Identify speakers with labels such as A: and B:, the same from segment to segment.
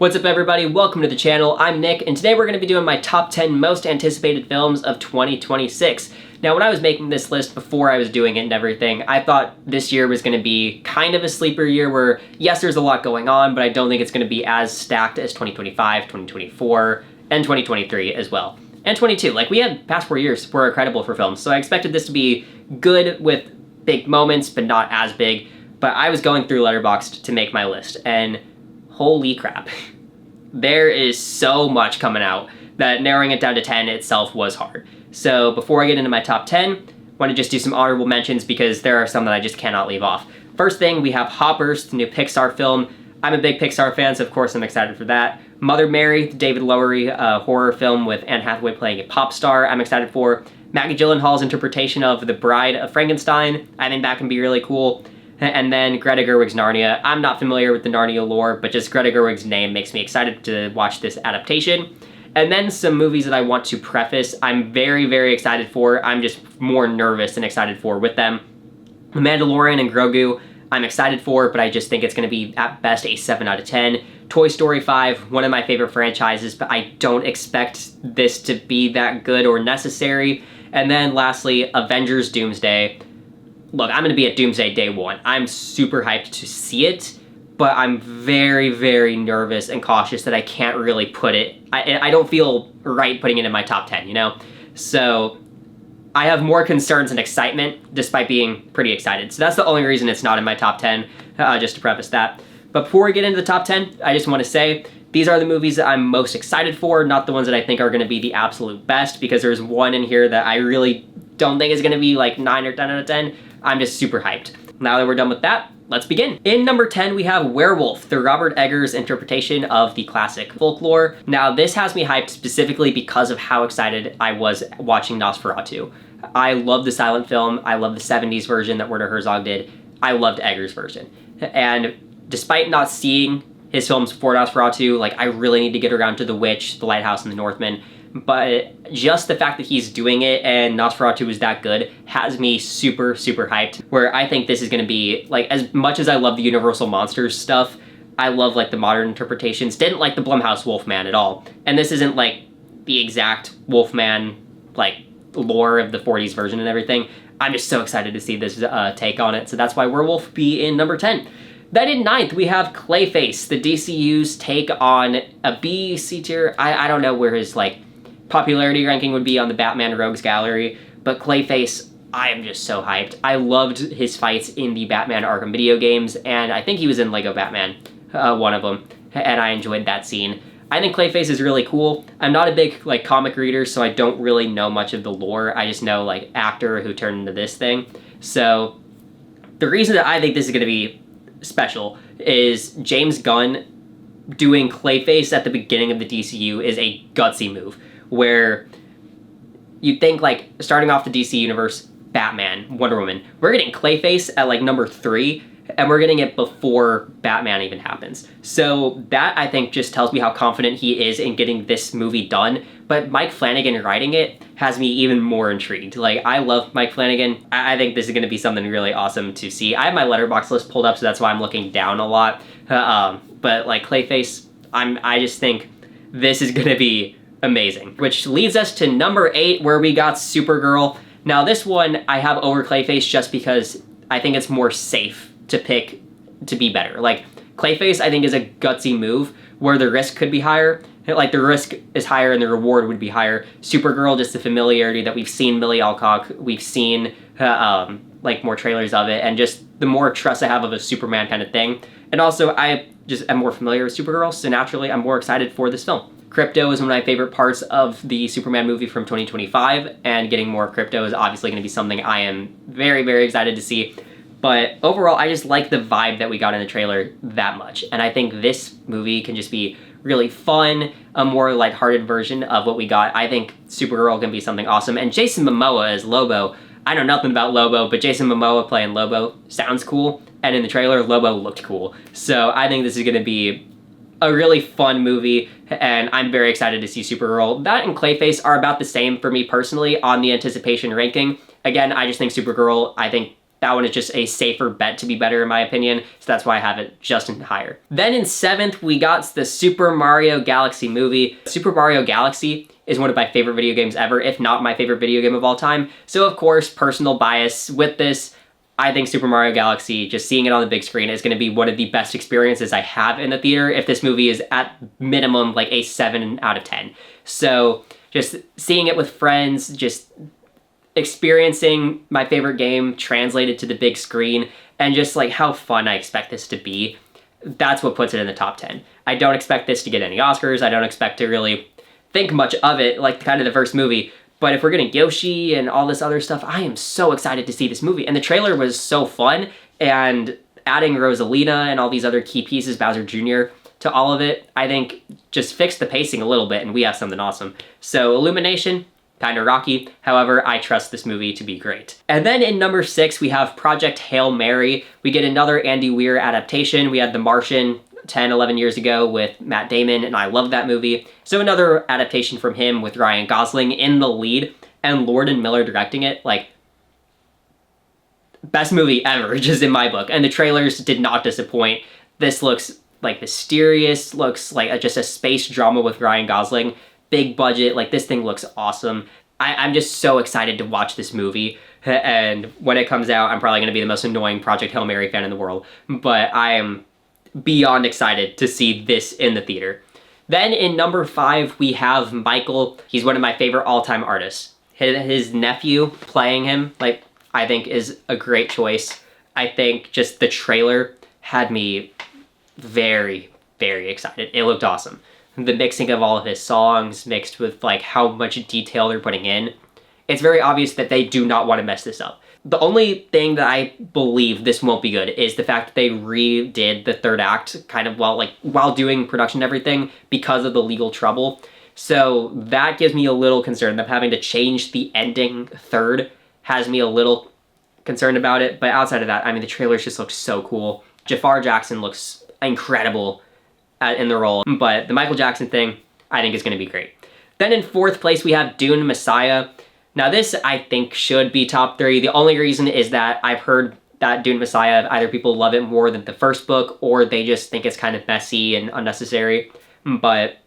A: What's up everybody, welcome to the channel. I'm Nick, and today we're going to be doing my top 10 most anticipated films of 2026. Now when I was making this list before I was doing it and everything, I thought this year was going to be kind of a sleeper year where, yes, there's a lot going on, but I don't think it's going to be as stacked as 2025, 2024, and 2023 as well. And 22, like we had past 4 years were incredible for films, so I expected this to be good with big moments, but not as big. But I was going through Letterboxd to make my list, and holy crap. There is so much coming out that narrowing it down to 10 itself was hard. So before I get into my top 10, I want to just do some honorable mentions because there are some that I just cannot leave off. First thing, we have Hoppers, the new Pixar film. I'm a big Pixar fan, so of course I'm excited for that. Mother Mary, the David Lowery horror film with Anne Hathaway playing a pop star, I'm excited for. Maggie Gyllenhaal's interpretation of The Bride of Frankenstein, I think that can be really cool. And then Greta Gerwig's Narnia. I'm not familiar with the Narnia lore, but just Greta Gerwig's name makes me excited to watch this adaptation. And then some movies that I want to preface, I'm very, very excited for. I'm just more nervous than excited for with them. The Mandalorian and Grogu, I'm excited for, but I just think it's going to be at best a 7 out of 10. Toy Story 5, one of my favorite franchises, but I don't expect this to be that good or necessary. And then lastly, Avengers Doomsday. Look, I'm going to be at Doomsday day one. I'm super hyped to see it, but I'm very, very nervous and cautious that I can't really put it. I don't feel right putting it in my top 10, you know? So I have more concerns than excitement, despite being pretty excited. So that's the only reason it's not in my top 10, just to preface that. But before we get into the top 10, I just want to say, these are the movies that I'm most excited for, not the ones that I think are going to be the absolute best, because there's one in here that I really don't think is going to be like 9 or 10 out of 10. I'm just super hyped. Now that we're done with that, let's begin. In number 10, we have Werewolf, the Robert Eggers interpretation of the classic folklore. Now, this has me hyped specifically because of how excited I was watching Nosferatu. I love the silent film. I love the 70s version that Werner Herzog did. I loved Eggers' version. And despite not seeing his films before Nosferatu, like I really need to get around to The Witch, The Lighthouse, and The Northman. But just the fact that he's doing it and Nosferatu is that good has me super, super hyped, where I think this is going to be, like, as much as I love the Universal Monsters stuff, I love, like, the modern interpretations. Didn't like the Blumhouse Wolfman at all. And this isn't, like, the exact Wolfman, like, lore of the 40s version and everything. I'm just so excited to see this take on it, so that's why Werewolf be in number 10. Then in 9th, we have Clayface, the DCU's take on a B, C tier. I don't know where his, like, popularity ranking would be on the Batman Rogues Gallery, but Clayface, I am just so hyped. I loved his fights in the Batman Arkham video games, and I think he was in Lego Batman, one of them, and I enjoyed that scene. I think Clayface is really cool. I'm not a big, like, comic reader, so I don't really know much of the lore. I just know, like, actor who turned into this thing. So the reason that I think this is going to be special is James Gunn doing Clayface at the beginning of the DCU is a gutsy move, where you'd think, like, starting off the DC universe, Batman, Wonder Woman, we're getting Clayface at, like, number 3, and we're getting it before Batman even happens. So that, I think, just tells me how confident he is in getting this movie done. But Mike Flanagan writing it has me even more intrigued. Like, I love Mike Flanagan. I think this is going to be something really awesome to see. I have my Letterboxd list pulled up, so that's why I'm looking down a lot. But, like, Clayface, I just think this is going to be amazing. Which leads us to number 8, where we got Supergirl. Now, this one I have over Clayface just because I think it's more safe to pick to be better. Like, Clayface, I think, is a gutsy move where the risk could be higher. Like, the risk is higher and the reward would be higher. Supergirl, just the familiarity that we've seen Millie Alcock, we've seen, like, more trailers of it, and just the more trust I have of a Superman kind of thing. And also, I just am more familiar with Supergirl, so naturally, I'm more excited for this film. Crypto is one of my favorite parts of the Superman movie from 2025, and getting more Crypto is obviously going to be something I am very, very excited to see. But overall, I just like the vibe that we got in the trailer that much, and I think this movie can just be really fun, a more lighthearted version of what we got. I think Supergirl can be something awesome, and Jason Momoa as Lobo. I know nothing about Lobo, but Jason Momoa playing Lobo sounds cool, and in the trailer, Lobo looked cool. So I think this is going to be a really fun movie, and I'm very excited to see Supergirl. That and Clayface are about the same for me personally on the anticipation ranking. Again, I just think Supergirl, I think that one is just a safer bet to be better in my opinion, so that's why I have it just in higher. Then in 7th, we got the Super Mario Galaxy movie. Super Mario Galaxy is one of my favorite video games ever, if not my favorite video game of all time. So of course, personal bias with this, I think Super Mario Galaxy, just seeing it on the big screen, is going to be one of the best experiences I have in the theater if this movie is at minimum like a 7 out of 10. So just seeing it with friends, just experiencing my favorite game translated to the big screen, and just like how fun I expect this to be, that's what puts it in the top 10. I don't expect this to get any Oscars. I don't expect to really think much of it like kind of the first movie. But if we're getting Yoshi and all this other stuff, I am so excited to see this movie. And the trailer was so fun, and adding Rosalina and all these other key pieces, Bowser Jr., to all of it, I think just fixed the pacing a little bit and we have something awesome. So Illumination, kind of rocky. However, I trust this movie to be great. And then in number 6, we have Project Hail Mary. We get another Andy Weir adaptation. We had The Martian 10, 11 years ago with Matt Damon, and I love that movie. So another adaptation from him with Ryan Gosling in the lead and Lord and Miller directing it. Like, best movie ever, just in my book. And the trailers did not disappoint. This looks like mysterious, looks like just a space drama with Ryan Gosling. Big budget, like this thing looks awesome. I'm just so excited to watch this movie. And when it comes out, I'm probably going to be the most annoying Project Hail Mary fan in the world. But I am beyond excited to see this in the theater. Then in number 5, we have Michael. He's one of my favorite all-time artists. His nephew playing him, like, I think is a great choice. I think just the trailer had me very, very excited. It looked awesome. The mixing of all of his songs mixed with like how much detail they're putting in. It's very obvious that they do not want to mess this up. The only thing that I believe this won't be good is the fact that they redid the third act kind of while doing production and everything because of the legal trouble. So that gives me a little concern. Them having to change the ending third has me a little concerned about it. But outside of that, I mean, the trailers just look so cool. Jafar Jackson looks incredible in the role. But the Michael Jackson thing, I think is going to be great. Then in 4th place, we have Dune Messiah. Now this, I think, should be top 3. The only reason is that I've heard that Dune Messiah, either people love it more than the first book, or they just think it's kind of messy and unnecessary. But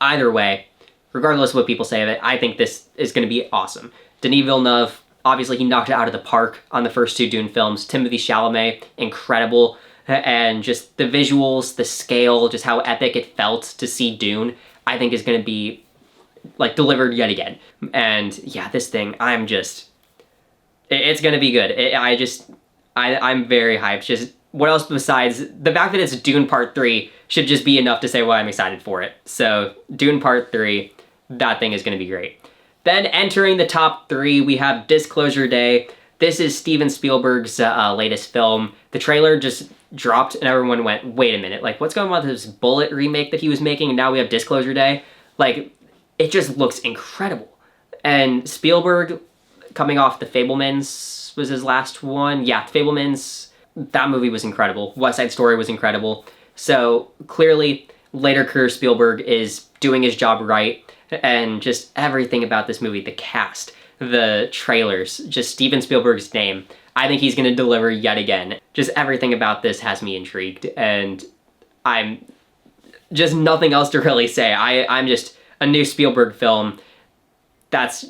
A: either way, regardless of what people say of it, I think this is going to be awesome. Denis Villeneuve, obviously he knocked it out of the park on the first 2 Dune films. Timothée Chalamet, incredible. And just the visuals, the scale, just how epic it felt to see Dune, I think is going to be like delivered yet again. And yeah, this thing, it's going to be good. I'm very hyped. Just what else besides the fact that it's Dune Part 3 should just be enough to say why I'm excited for it. So Dune Part 3, that thing is going to be great. Then entering the top 3, we have Disclosure Day. This is Steven Spielberg's latest film. The trailer just dropped and everyone went, wait a minute, like what's going on with this Bullet remake that he was making and now we have Disclosure Day? Like, it just looks incredible. And Spielberg, coming off The Fabelmans, was his last one. Yeah, The Fabelmans, that movie was incredible. West Side Story was incredible. So clearly, later career Spielberg is doing his job right, and just everything about this movie, the cast, the trailers, just Steven Spielberg's name, I think he's going to deliver yet again. Just everything about this has me intrigued, and I'm just nothing else to really say. I'm just a new Spielberg film that's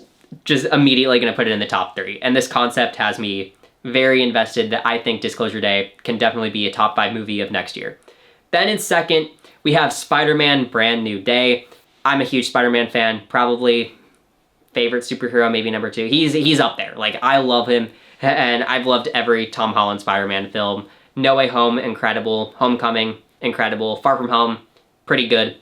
A: just immediately going to put it in the top 3. And this concept has me very invested that I think Disclosure Day can definitely be a top 5 movie of next year. Then in 2nd, we have Spider-Man Brand New Day. I'm a huge Spider-Man fan, probably favorite superhero, maybe number 2. He's up there. Like, I love him, and I've loved every Tom Holland Spider-Man film. No Way Home, incredible. Homecoming, incredible. Far From Home, pretty good.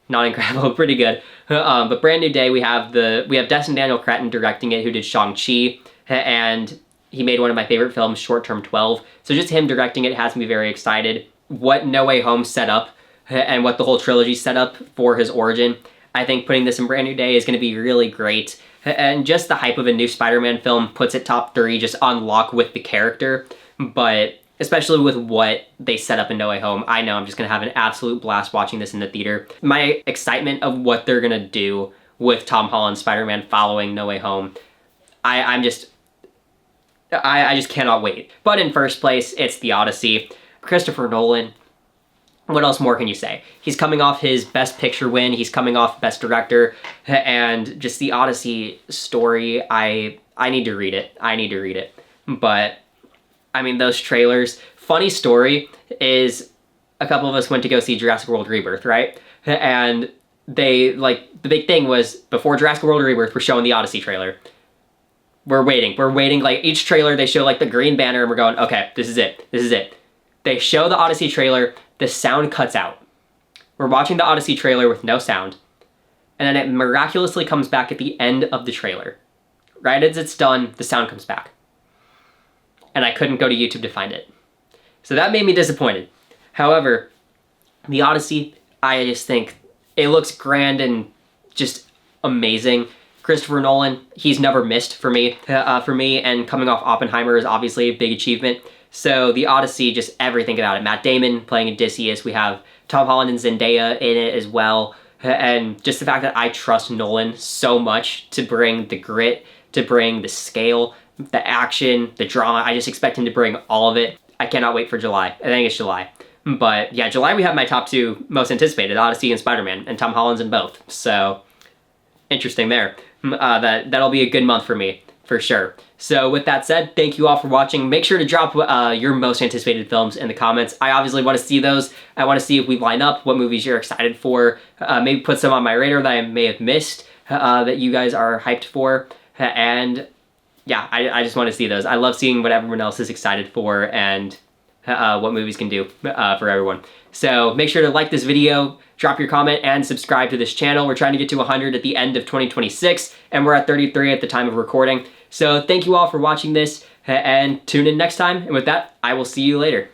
A: Not incredible, pretty good. But Brand New Day, we have Destin Daniel Cretton directing it, who did Shang-Chi, and he made one of my favorite films, Short Term 12. So just him directing it has me very excited. What No Way Home set up, and what the whole trilogy set up for his origin, I think putting this in Brand New Day is going to be really great. And just the hype of a new Spider-Man film puts it top 3 just on lock with the character. But especially with what they set up in No Way Home, I know I'm just going to have an absolute blast watching this in the theater. My excitement of what they're going to do with Tom Holland's Spider-Man following No Way Home, I just cannot wait. But in first place, it's The Odyssey. Christopher Nolan. What else more can you say? He's coming off his Best Picture win. He's coming off Best Director. And just the Odyssey story, I need to read it. I need to read it. But, I mean, those trailers. Funny story is a couple of us went to go see Jurassic World Rebirth, right? And they, like, the big thing was before Jurassic World Rebirth, we're showing the Odyssey trailer. We're waiting, like, each trailer they show, like, the green banner, and we're going, okay, this is it. They show the Odyssey trailer, the sound cuts out. We're watching the Odyssey trailer with no sound, and then it miraculously comes back at the end of the trailer. Right as it's done, the sound comes back. And I couldn't go to YouTube to find it. So that made me disappointed. However, the Odyssey, I just think it looks grand and just amazing. Christopher Nolan, he's never missed for me, and coming off Oppenheimer is obviously a big achievement. So the Odyssey, just everything about it. Matt Damon playing Odysseus. We have Tom Holland and Zendaya in it as well. And just the fact that I trust Nolan so much to bring the grit, to bring the scale, the action, the drama. I just expect him to bring all of it. I cannot wait for July. I think it's July. But yeah, July we have my top two most anticipated, Odyssey and Spider-Man, and Tom Holland's in both. So interesting there. That'll be a good month for me, for sure. So with that said, thank you all for watching. Make sure to drop your most anticipated films in the comments. I obviously want to see those. I want to see if we line up, what movies you're excited for. Maybe put some on my radar that I may have missed that you guys are hyped for. And yeah, I just want to see those. I love seeing what everyone else is excited for and what movies can do for everyone. So make sure to like this video, drop your comment, and subscribe to this channel. We're trying to get to 100 at the end of 2026, and we're at 33 at the time of recording. So thank you all for watching this, and tune in next time. And with that, I will see you later.